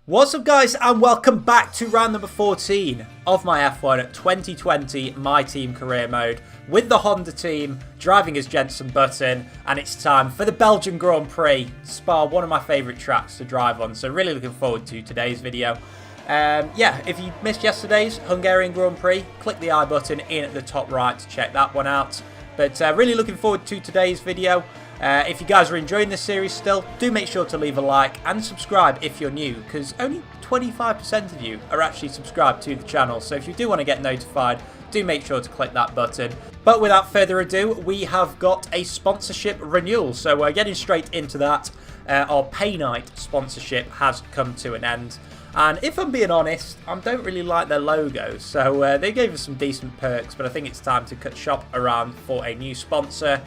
What's up guys, and welcome back to round number 14 of my F1 2020 My Team career mode with the Honda team driving as Jenson Button, and it's time for the Belgian Grand Prix, Spa, one of my favourite tracks to drive on, so really looking forward to today's video. Yeah, if you missed yesterday's Hungarian Grand Prix, click the I button in at the top right to check that one out, but really looking forward to today's video. If you guys are enjoying this series still, do make sure to leave a like and subscribe if you're new, because only 25% of you are actually subscribed to the channel, so if you do want to get notified, do make sure to click that button. But without further ado, we have got a sponsorship renewal, so we're getting straight into that. Our Pay Night sponsorship has come to an end, and if I'm being honest, I don't really like their logo, so they gave us some decent perks, but I think it's time to cut shop around for a new sponsor.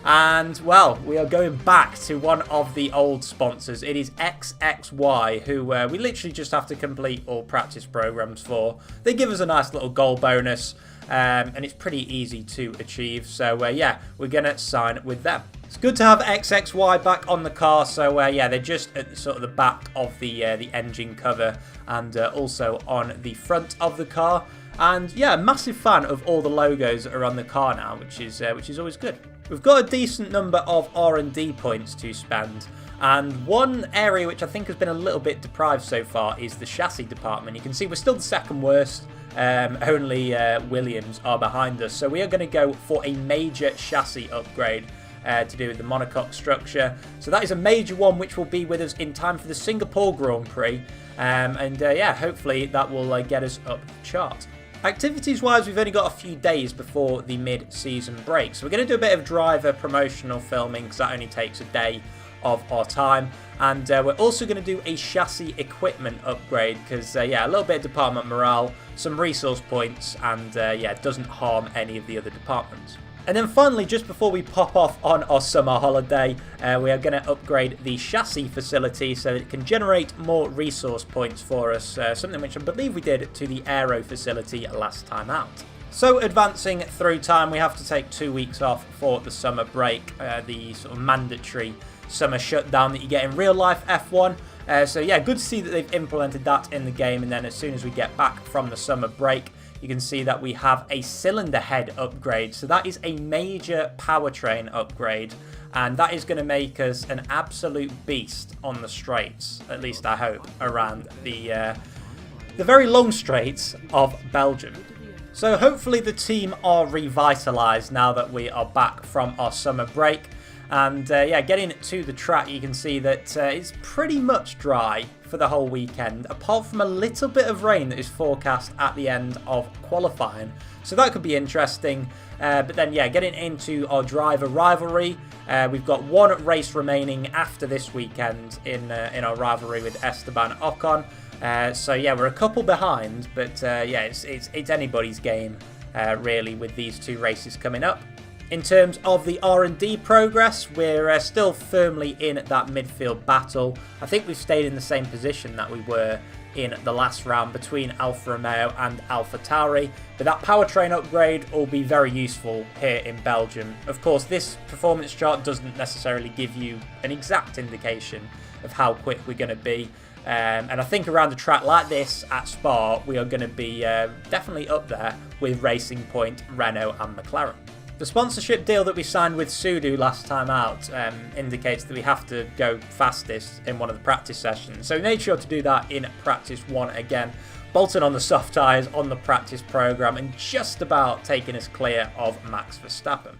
And, well, we are going back to one of the old sponsors. It is XXY, who we literally just have to complete all practice programs for. They give us a nice little goal bonus, and it's pretty easy to achieve. So, yeah, we're going to sign with them. It's good to have XXY back on the car. So, yeah, they're just at sort of the back of the engine cover and also on the front of the car. And, yeah, massive fan of all the logos that are on the car now, which is always good. We've got a decent number of R&D points to spend, and one area which I think has been a little bit deprived so far is the chassis department. You can see we're still the second worst, only Williams are behind us, so we are going to go for a major chassis upgrade to do with the monocoque structure. So that is a major one which will be with us in time for the Singapore Grand Prix, and yeah, hopefully that will get us up the chart. Activities wise, we've only got a few days before the mid-season break, so we're going to do a bit of driver promotional filming because that only takes a day of our time, and we're also going to do a chassis equipment upgrade because yeah, a little bit of department morale, some resource points, and yeah, it doesn't harm any of the other departments. And then finally, just before we pop off on our summer holiday, we are going to upgrade the chassis facility so that it can generate more resource points for us, something which I believe we did to the Aero facility last time out. So advancing through time, we have to take 2 weeks off for the summer break, the sort of mandatory summer shutdown that you get in real life F1. So yeah, good to see that they've implemented that in the game, and then as soon as we get back from the summer break, you can see that we have a cylinder head upgrade. So that is a major powertrain upgrade, and that is going to make us an absolute beast on the straights, at least I hope, around the very long straights of Belgium. So hopefully the team are revitalised now that we are back from our summer break. And yeah, getting to the track, you can see that it's pretty much dry for the whole weekend, apart from a little bit of rain that is forecast at the end of qualifying. So that could be interesting. But then, yeah, getting into our driver rivalry, we've got one race remaining after this weekend in our rivalry with Esteban Ocon. So yeah, we're a couple behind, but yeah, it's anybody's game really with these two races coming up. In terms of the R&D progress, we're still firmly in that midfield battle. I think we've stayed in the same position that we were in the last round between Alfa Romeo and AlphaTauri, but that powertrain upgrade will be very useful here in Belgium. Of course, this performance chart doesn't necessarily give you an exact indication of how quick we're going to be, and I think around a track like this at Spa, we are going to be definitely up there with Racing Point, Renault and McLaren. The sponsorship deal that we signed with Sudo last time out indicates that we have to go fastest in one of the practice sessions. So we made sure to do that in practice 1 again, bolting on the soft tyres on the practice programme and just about taking us clear of Max Verstappen.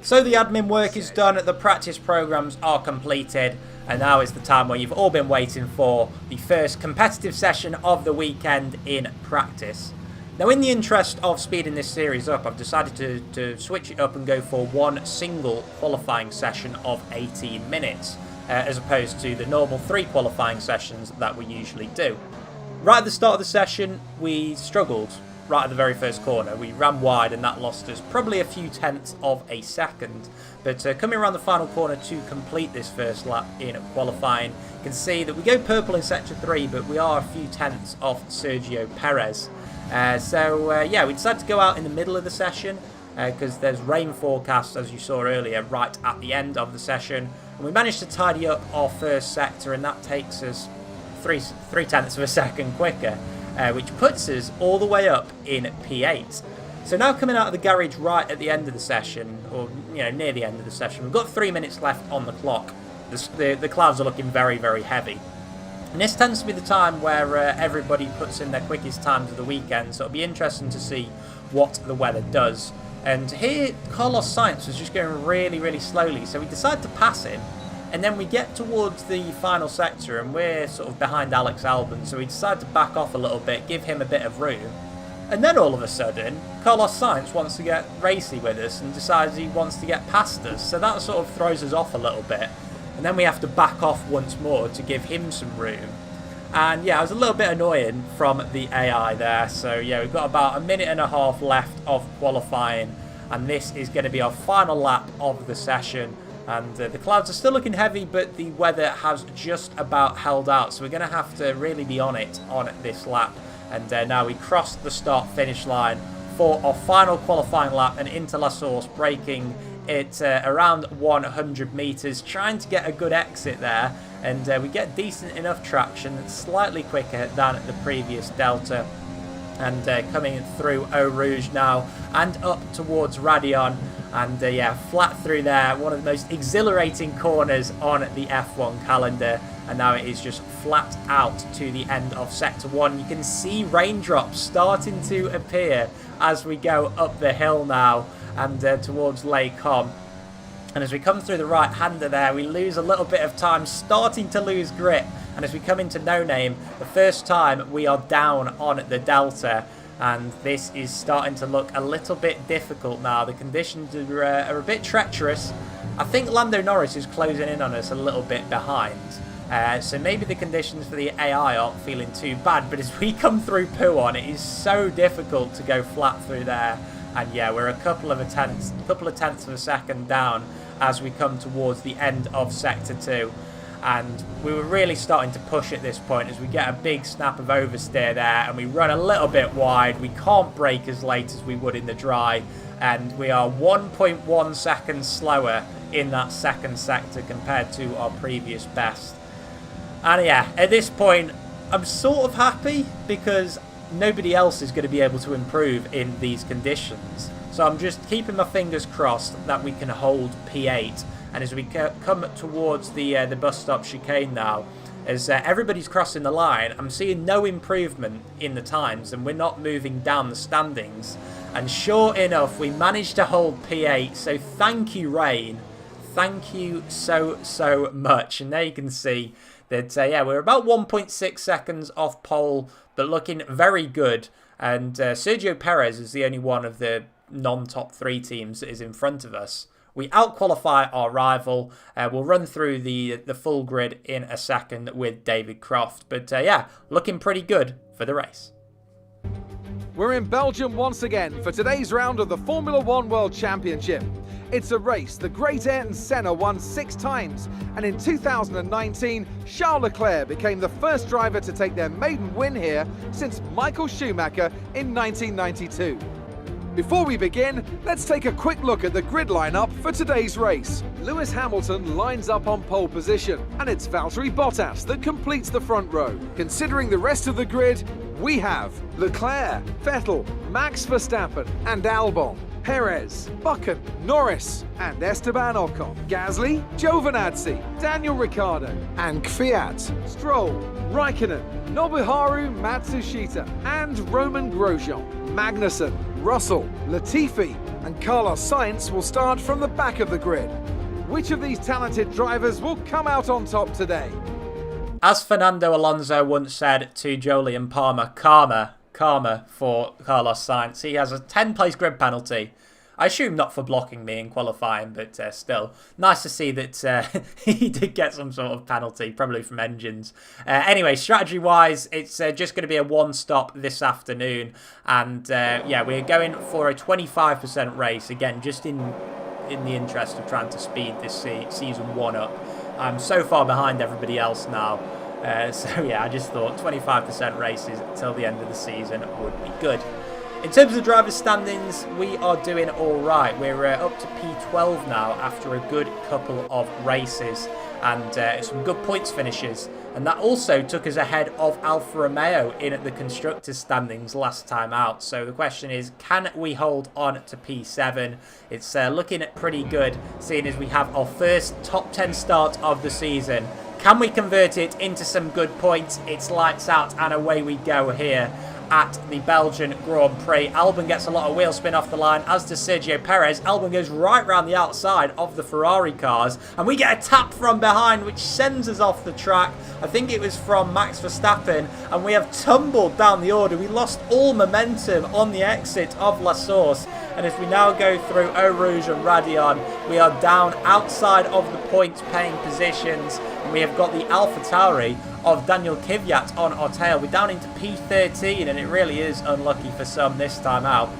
So the admin work is done, the practice programs are completed, and now is the time where you've all been waiting for, the first competitive session of the weekend in practice. Now, in the interest of speeding this series up, I've decided to switch it up and go for one single qualifying session of 18 minutes, as opposed to the normal 3 qualifying sessions that we usually do. Right at the start of the session, we struggled right at the very first corner. We ran wide and that lost us probably a few tenths of a second. But coming around the final corner to complete this first lap in qualifying, you can see that we go purple in Sector 3, but we are a few tenths off Sergio Perez. Yeah, we decided to go out in the middle of the session because there's rain forecast, as you saw earlier, right at the end of the session. And we managed to tidy up our first sector, and that takes us three tenths of a second quicker, which puts us all the way up in P8. So now coming out of the garage right at the end of the session, or near the end of the session, we've got 3 minutes left on the clock. The clouds are looking very, very heavy. And this tends to be the time where everybody puts in their quickest times of the weekend, so it'll be interesting to see what the weather does. And here, Carlos Sainz was just going really, really slowly, so we decided to pass him. And then we get towards the final sector, and we're sort of behind Alex Albon, so we decide to back off a little bit, give him a bit of room. And then all of a sudden, Carlos Sainz wants to get racy with us and decides he wants to get past us. So that sort of throws us off a little bit. And then we have to back off once more to give him some room. And yeah, it was a little bit annoying from the AI there. So yeah, we've got about a minute and a half left of qualifying. And this is going to be our final lap of the session. And the clouds are still looking heavy, but the weather has just about held out. So we're going to have to really be on it on this lap. And now we cross the start-finish line for our final qualifying lap, and into La Source, braking it around 100 metres, trying to get a good exit there. And we get decent enough traction, slightly quicker than the previous Delta. And coming through Eau Rouge now, and up towards Radion. And yeah, flat through there, one of the most exhilarating corners on the F1 calendar. And now it is just flat out to the end of Sector 1. You can see raindrops starting to appear as we go up the hill now and towards Les Combes. And as we come through the right-hander there, we lose a little bit of time, starting to lose grip. And as we come into No Name, the first time we are down on the Delta. And this is starting to look a little bit difficult now. The conditions are a bit treacherous. I think Lando Norris is closing in on us a little bit behind. So maybe the conditions for the AI aren't feeling too bad. But as we come through Pouhon, it is so difficult to go flat through there. And yeah, we're a couple of tenths of a second down as we come towards the end of Sector 2. And we were really starting to push at this point as we get a big snap of oversteer there, and we run a little bit wide. We can't brake as late as we would in the dry, and we are 1.1 seconds slower in that second sector compared to our previous best. And yeah, at this point, I'm sort of happy because nobody else is going to be able to improve in these conditions. So I'm just keeping my fingers crossed that we can hold P8. And as we come towards the bus stop chicane now, as everybody's crossing the line, I'm seeing no improvement in the times, and we're not moving down the standings. And sure enough, we managed to hold P8. So thank you, Rain. Thank you so much. And there you can see that, yeah, we're about 1.6 seconds off pole, but looking very good. And Sergio Perez is the only one of the non-top 3 teams that is in front of us. We out-qualify our rival. We'll run through the full grid in a second with David Croft. But yeah, looking pretty good for the race. We're in Belgium once again for today's round of the Formula One World Championship. It's a race the great Ayrton Senna won 6 times, and in 2019, Charles Leclerc became the first driver to take their maiden win here since Michael Schumacher in 1992. Before we begin, let's take a quick look at the grid lineup for today's race. Lewis Hamilton lines up on pole position, and it's Valtteri Bottas that completes the front row. Considering the rest of the grid, we have Leclerc, Vettel, Max Verstappen and Albon, Perez, Buchan, Norris and Esteban Ocon, Gasly, Giovinazzi, Daniel Ricciardo and Kvyat, Stroll, Raikkonen, Nobuharu Matsushita and Roman Grosjean, Magnussen, Russell, Latifi and Carlos Sainz will start from the back of the grid. Which of these talented drivers will come out on top today? As Fernando Alonso once said to Jolyon Palmer, karma for Carlos Sainz. He has a 10-place grid penalty. I assume not for blocking me in qualifying, but still. Nice to see that he did get some sort of penalty, probably from engines. Anyway, strategy-wise, it's just going to be a one-stop this afternoon. And yeah, we're going for a 25% race, again, just in the interest of trying to speed this season 1 up. I'm so far behind everybody else now. So yeah, I just thought 25% races till the end of the season would be good. In terms of the drivers' standings, we are doing all right. We're up to P12 now after a good couple of races and some good points finishes. And that also took us ahead of Alfa Romeo in the constructors' standings last time out. So the question is, can we hold on to P7? It's looking pretty good, seeing as we have our first top 10 start of the season. Can we convert it into some good points? It's lights out and away we go here at the Belgian Grand Prix. Albon gets a lot of wheel spin off the line, as does Sergio Perez. Albon goes right round the outside of the Ferrari cars, and we get a tap from behind, which sends us off the track. I think it was from Max Verstappen, and we have tumbled down the order. We lost all momentum on the exit of La Source, and as we now go through Eau Rouge and Radion, we are down outside of the points-paying positions, and we have got the AlphaTauri of Daniel Kvyat on our tail. We're down into P13, and it really is unlucky for some this time out.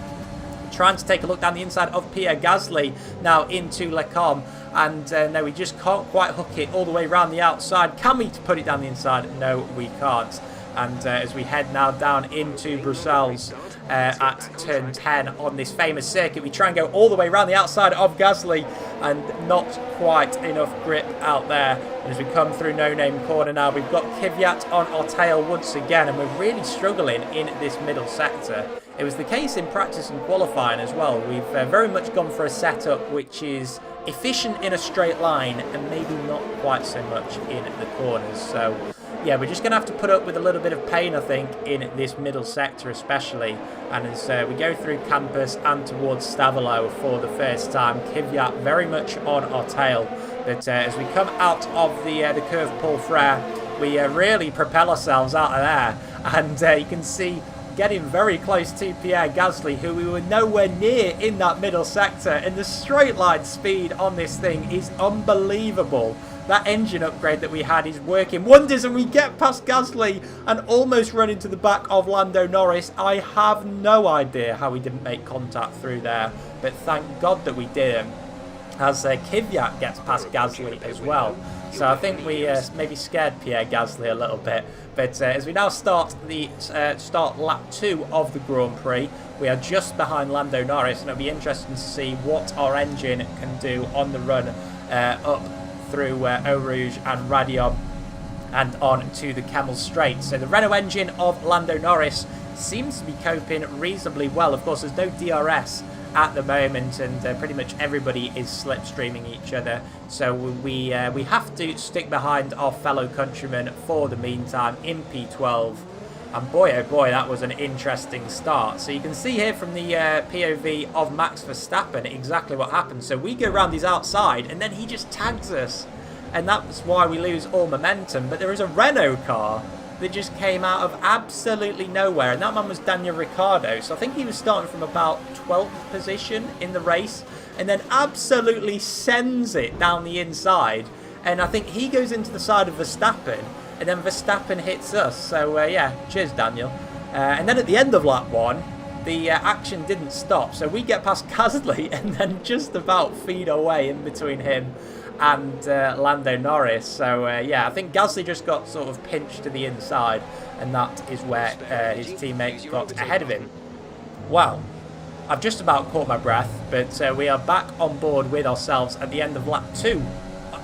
Trying to take a look down the inside of Pierre Gasly now into Lecombe, and no, we just can't quite hook it all the way around the outside. Can we put it down the inside? No, we can't. And as we head now down into Brussels at turn 10 on this famous circuit, we try and go all the way around the outside of Gasly, and not quite enough grip out there. And as we come through No Name Corner now, we've got Kvyat on our tail once again, and we're really struggling in this middle sector. It was the case in practice and qualifying as well. We've very much gone for a setup which is efficient in a straight line and maybe not quite so much in the corners. So yeah, we're just going to have to put up with a little bit of pain, I think, in this middle sector especially. And as we go through Campus and towards Stavelot for the first time, Kvyat very much on our tail. But as we come out of the curve Paul Frere, we really propel ourselves out of there. And you can see getting very close to Pierre Gasly, who we were nowhere near in that middle sector. And the straight line speed on this thing is unbelievable. That engine upgrade that we had is working wonders, and we get past Gasly and almost run into the back of Lando Norris. I have no idea how we didn't make contact through there, but thank God that we didn't, as Kvyat gets past Gasly as well. So I think we maybe scared Pierre Gasly a little bit. But as we now start lap 2 of the Grand Prix, we are just behind Lando Norris, and it'll be interesting to see what our engine can do on the run up through Eau Rouge and Radion and on to the Kemmel Straight. So the Renault engine of Lando Norris seems to be coping reasonably well. Of course, there's no DRS at the moment, and pretty much everybody is slipstreaming each other. So we have to stick behind our fellow countrymen for the meantime in P12. And boy, oh boy, that was an interesting start. So you can see here from the POV of Max Verstappen exactly what happened. So we go around his outside, and then he just tags us. And that's why we lose all momentum. But there is a Renault car that just came out of absolutely nowhere. And that man was Daniel Ricciardo. So I think he was starting from about 12th position in the race, and then absolutely sends it down the inside. And I think he goes into the side of Verstappen, and then Verstappen hits us. So yeah, cheers Daniel. And then at the end of lap 1, the action didn't stop. So we get past Gasly and then just about feed our way in between him and Lando Norris. So yeah, I think Gasly just got sort of pinched to the inside, and that is where his teammates got ahead of him. Well, I've just about caught my breath, but we are back on board with ourselves at the end of lap 2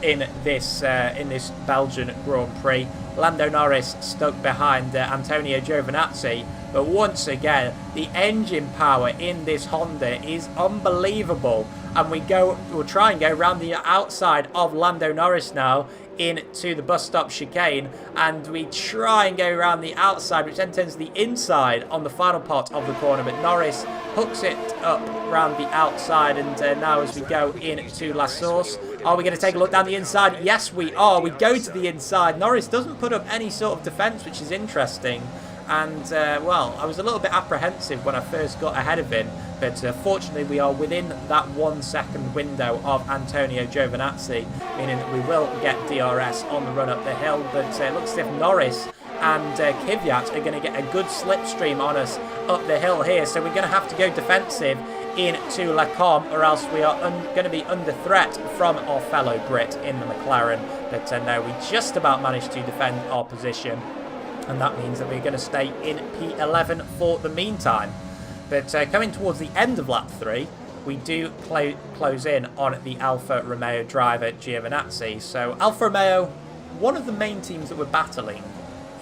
in this Belgian Grand Prix. Lando Norris stuck behind Antonio Giovinazzi, but once again the engine power in this Honda is unbelievable, and we'll try and go around the outside of Lando Norris now into the bus stop chicane, and we try and go around the outside, which then turns the inside on the final part of the corner, but Norris hooks it up around the outside. And now as we go into La Source, are we going to take a look down the inside? Yes, we are. We go to the inside. Norris doesn't put up any sort of defence, which is interesting. And, well, I was a little bit apprehensive when I first got ahead of him, But fortunately, we are within that 1 second window of Antonio Giovinazzi, meaning that we will get DRS on the run up the hill. But it looks as if Norris and Kvyat are going to get a good slipstream on us up the hill here. So we're going to have to go defensive into Lecombe, or else we are going to be under threat from our fellow Brit in the McLaren. But no, we just about managed to defend our position, and that means that we're going to stay in P11 for the meantime. But coming towards the end of lap 3, we do close in on the Alfa Romeo driver Giovinazzi. So Alfa Romeo, one of the main teams that we're battling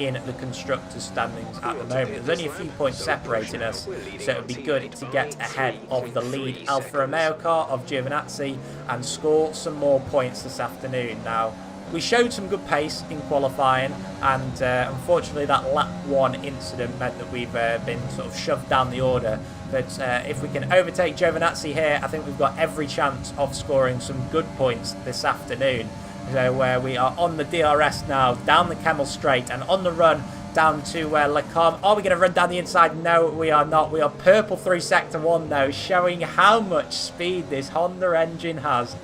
in the constructors standings at the moment. There's only a few points separating us, so it would be good to get ahead of the lead Alfa Romeo car of Giovinazzi and score some more points this afternoon. Now, we showed some good pace in qualifying, and unfortunately that lap 1 incident meant that we've been sort of shoved down the order. But if we can overtake Giovinazzi here, I think we've got every chance of scoring some good points this afternoon. So we are on the DRS now, down the Kemmel Straight, and on the run down to Lecombe. Are we going to run down the inside? No, we are not. We are purple through Sector 1 though, showing how much speed this Honda engine has.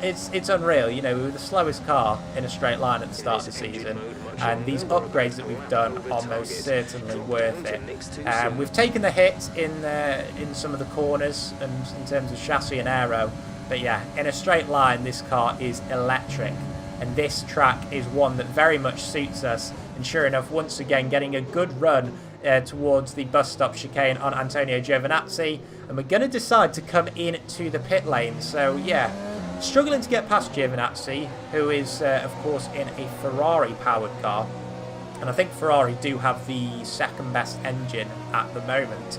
It's unreal. You know, we were the slowest car in a straight line at the start of the season, and these upgrades that we've done are most certainly worth it. We've taken the hit in some of the corners and in terms of chassis and aero, but yeah, in a straight line this car is electric, and this track is one that very much suits us. And sure enough, once again getting a good run towards the bus stop chicane on Antonio Giovinazzi, and we're going to decide to come into the pit lane. So yeah, struggling to get past Giovinazzi, who is of course in a Ferrari powered car, and I think Ferrari do have the second best engine at the moment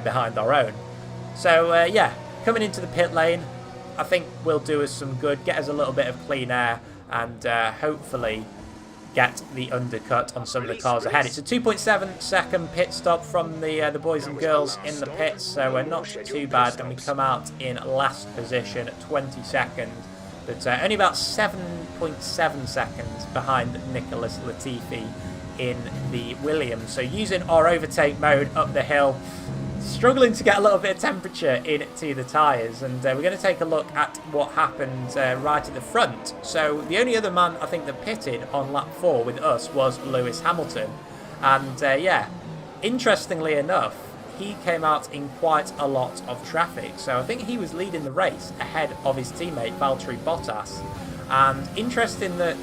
behind our own. So yeah, coming into the pit lane I think will do us some good, get us a little bit of clean air, and hopefully get the undercut on some of the cars ahead. It's a 2.7 second pit stop from the boys and girls in the pits, so we're not too bad, and we come out in last position at 22nd, but only about 7.7 seconds behind Nicholas Latifi in the Williams. So using our overtake mode up the hill, struggling to get a little bit of temperature into the tyres, and we're going to take a look at what happened right at the front. So the only other man I think that pitted on lap 4 with us was Lewis Hamilton, and yeah, interestingly enough, he came out in quite a lot of traffic, so I think he was leading the race ahead of his teammate Valtteri Bottas. And interesting that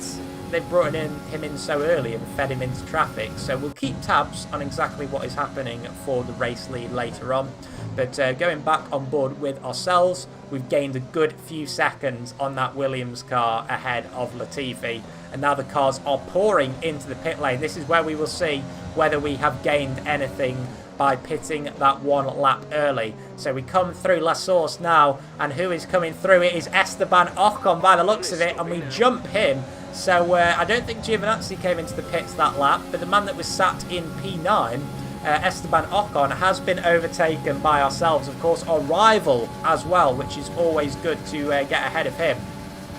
they've brought him in so early and fed him into traffic, so we'll keep tabs on exactly what is happening for the race lead later on. But going back on board with ourselves, we've gained a good few seconds on that Williams car ahead of Latifi, and now the cars are pouring into the pit lane. This is where we will see whether we have gained anything by pitting that one lap early. So we come through La Source now, and who is coming through? It is Esteban Ocon by the looks of it, and we jump him. So I don't think Giovinazzi came into the pits that lap, but the man that was sat in P9, Esteban Ocon, has been overtaken by ourselves, of course, our rival as well, which is always good to get ahead of him.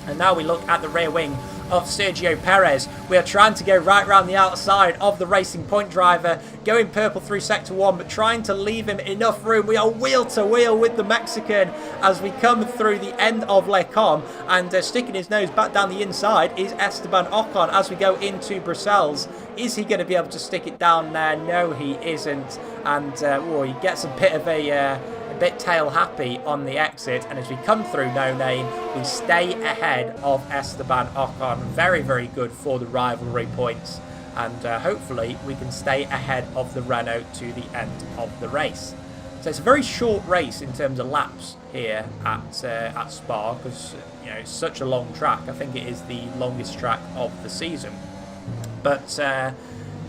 And now we look at the rear wing of Sergio Perez. We are trying to go right round the outside of the Racing Point driver, going purple through Sector 1, but trying to leave him enough room. We are wheel to wheel with the Mexican as we come through the end of Lecombe, and sticking his nose back down the inside is Esteban Ocon as we go into Brussels. Is he going to be able to stick it down there? No, he isn't, and he gets a bit of a bit tail happy on the exit, and as we come through No Name, we stay ahead of Esteban Ocon. Very, very good for the rivalry points, and hopefully we can stay ahead of the Renault to the end of the race. So it's a very short race in terms of laps here at Spa, because it's such a long track. I think it is the longest track of the season, but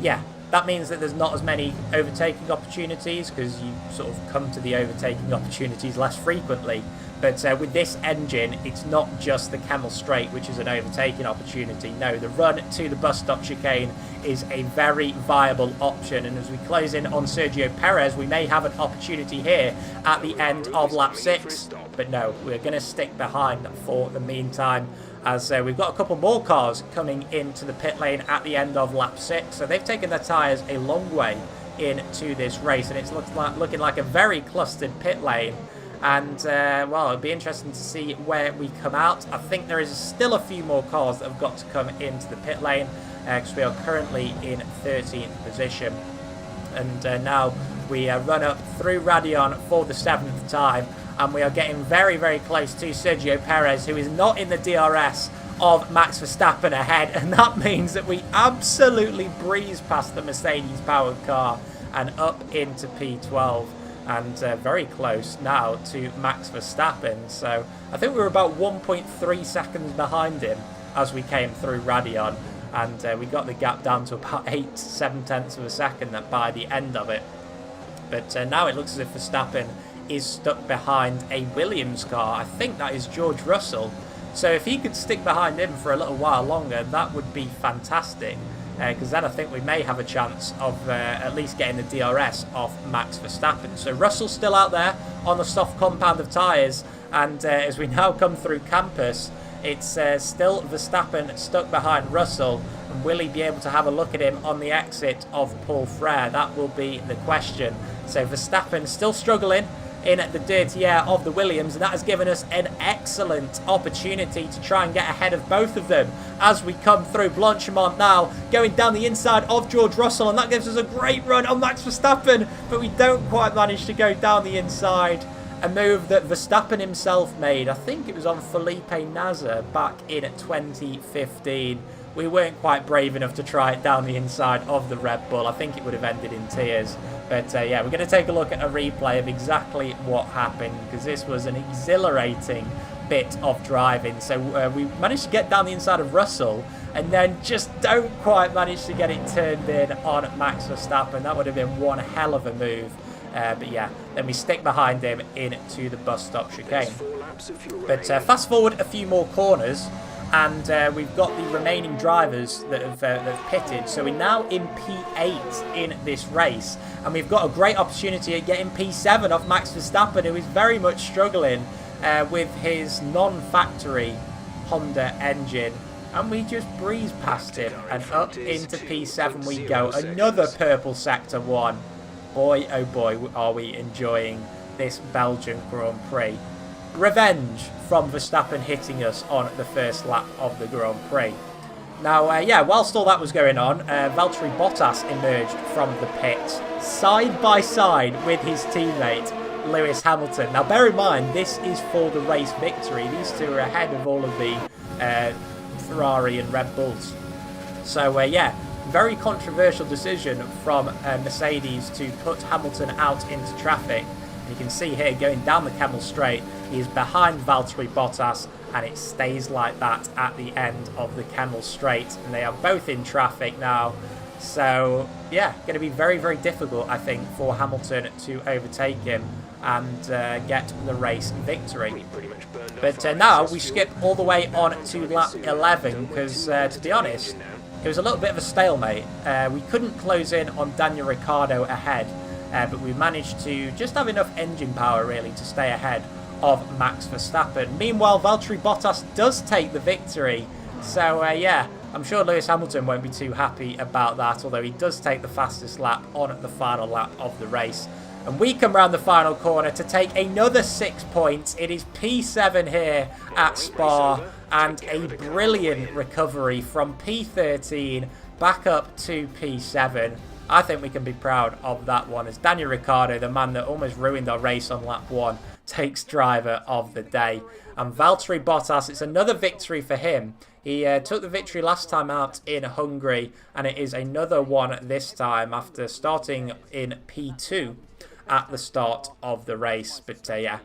yeah, that means that there's not as many overtaking opportunities, because you sort of come to the overtaking opportunities less frequently. But with this engine, it's not just the Kemmel Straight, which is an overtaking opportunity. No, the run to the bus stop chicane is a very viable option. And as we close in on Sergio Perez, we may have an opportunity here at the end of lap 6. But no, we're going to stick behind for the meantime, as we've got a couple more cars coming into the pit lane at the end of lap 6. So they've taken their tyres a long way into this race, and it's looking like a very clustered pit lane. And, well, it'll be interesting to see where we come out. I think there is still a few more cars that have got to come into the pit lane, because we are currently in 13th position. And now we run up through Radion for the 7th time, and we are getting very, very close to Sergio Perez, who is not in the DRS of Max Verstappen ahead, and that means that we absolutely breeze past the Mercedes-powered car and up into P12. And very close now to Max Verstappen. So I think we were about 1.3 seconds behind him as we came through Radion, and we got the gap down to about 7 tenths of a second by the end of it. But now it looks as if Verstappen is stuck behind a Williams car. I think that is George Russell. So if he could stick behind him for a little while longer, that would be fantastic. Because then I think we may have a chance of at least getting the DRS off Max Verstappen. So Russell's still out there on the soft compound of tyres, and as we now come through campus, it's still Verstappen stuck behind Russell, and will he be able to have a look at him on the exit of Paul Frere? That will be the question. So Verstappen still struggling in the dirty air of the Williams, and that has given us an excellent opportunity to try and get ahead of both of them as we come through Blanchimont now, going down the inside of George Russell, and that gives us a great run on Max Verstappen, but we don't quite manage to go down the inside. A move that Verstappen himself made, I think it was on Felipe Nasr back in 2015. We weren't quite brave enough to try it down the inside of the Red Bull. I think it would have ended in tears. But yeah, we're going to take a look at a replay of exactly what happened, because this was an exhilarating bit of driving. So we managed to get down the inside of Russell, and then just don't quite manage to get it turned in on Max Verstappen. That would have been one hell of a move. But yeah, then we stick behind him into the bus stop chicane. But fast forward a few more corners, and we've got the remaining drivers that have pitted. So we're now in P8 in this race, and we've got a great opportunity at getting P7 off Max Verstappen, who is very much struggling with his non-factory Honda engine. And we just breeze past him, and up into P7 we go. Another purple sector one. Boy, oh boy, are we enjoying this Belgian Grand Prix. Revenge from Verstappen hitting us on the first lap of the Grand Prix. Now, yeah, whilst all that was going on, Valtteri Bottas emerged from the pit side by side with his teammate Lewis Hamilton. Now, bear in mind, this is for the race victory. These two are ahead of all of the Ferrari and Red Bulls. So, yeah, very controversial decision from Mercedes to put Hamilton out into traffic. You can see here, going down the Kemmel Straight, he is behind Valtteri Bottas, and it stays like that at the end of the Kemmel Straight. And they are both in traffic now. So, yeah, going to be very, very difficult, I think, for Hamilton to overtake him and get the race victory. But now we skip all the way on to lap 11, because, to be honest, it was a little bit of a stalemate. We couldn't close in on Daniel Ricciardo ahead, but we managed to just have enough engine power, really, to stay ahead of Max Verstappen. Meanwhile, Valtteri Bottas does take the victory. So, yeah, I'm sure Lewis Hamilton won't be too happy about that, although he does take the fastest lap on the final lap of the race. And we come round the final corner to take another 6 points. It is P7 here at Spa, and a brilliant recovery from P13 back up to P7. I think we can be proud of that one, as Daniel Ricciardo, the man that almost ruined our race on lap 1, takes driver of the day. And Valtteri Bottas, it's another victory for him. He took the victory last time out in Hungary, and it is another one this time after starting in P2 at the start of the race. But yeah.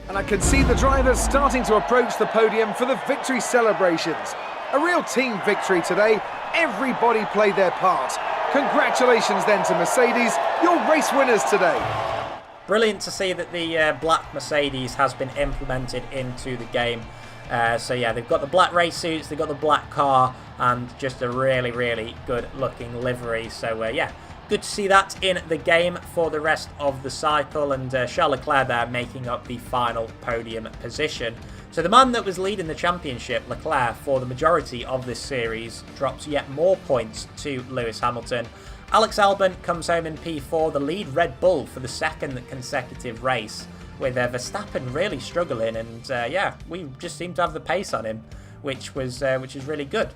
And I can see the drivers starting to approach the podium for the victory celebrations. A real team victory today. Everybody played their part. Congratulations then to Mercedes, your race winners today. Brilliant to see that the black Mercedes has been implemented into the game. So yeah, they've got the black race suits, they've got the black car, and just a really, really good looking livery. So yeah, good to see that in the game for the rest of the cycle, and Charles Leclerc there making up the final podium position. So the man that was leading the championship, Leclerc, for the majority of this series, drops yet more points to Lewis Hamilton. Alex Albon comes home in P4, the lead Red Bull for the second consecutive race, with Verstappen really struggling, and yeah, we just seem to have the pace on him, which is really good.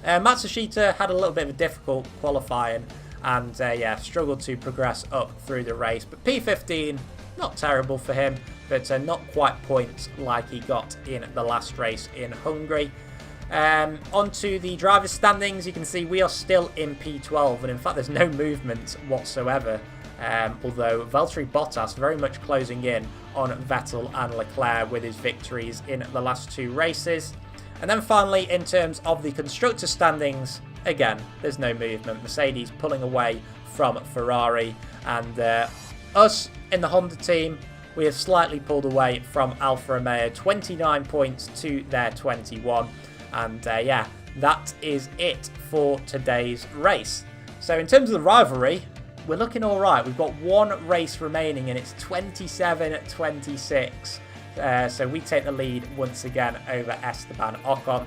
Matsushita had a little bit of a difficult qualifying, and yeah, struggled to progress up through the race, but P15, not terrible for him, but not quite points like he got in the last race in Hungary. Onto the driver's standings, you can see we are still in P12, and in fact there's no movement whatsoever, although Valtteri Bottas very much closing in on Vettel and Leclerc with his victories in the last 2 races. And then finally, in terms of the constructor standings, again, there's no movement. Mercedes pulling away from Ferrari, and us in the Honda team, we have slightly pulled away from Alfa Romeo, 29 points to their 21. And yeah, that is it for today's race. So in terms of the rivalry, we're looking all right. We've got 1 race remaining, and it's 27-26. So we take the lead once again over Esteban Ocon.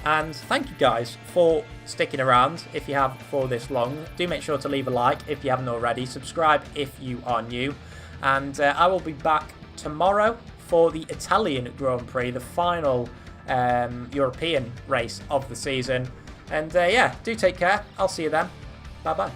And thank you guys for sticking around if you have for this long. Do make sure to leave a like if you haven't already. Subscribe if you are new. And I will be back tomorrow for the Italian Grand Prix, the final European race of the season. And yeah, do take care. I'll see you then. Bye bye.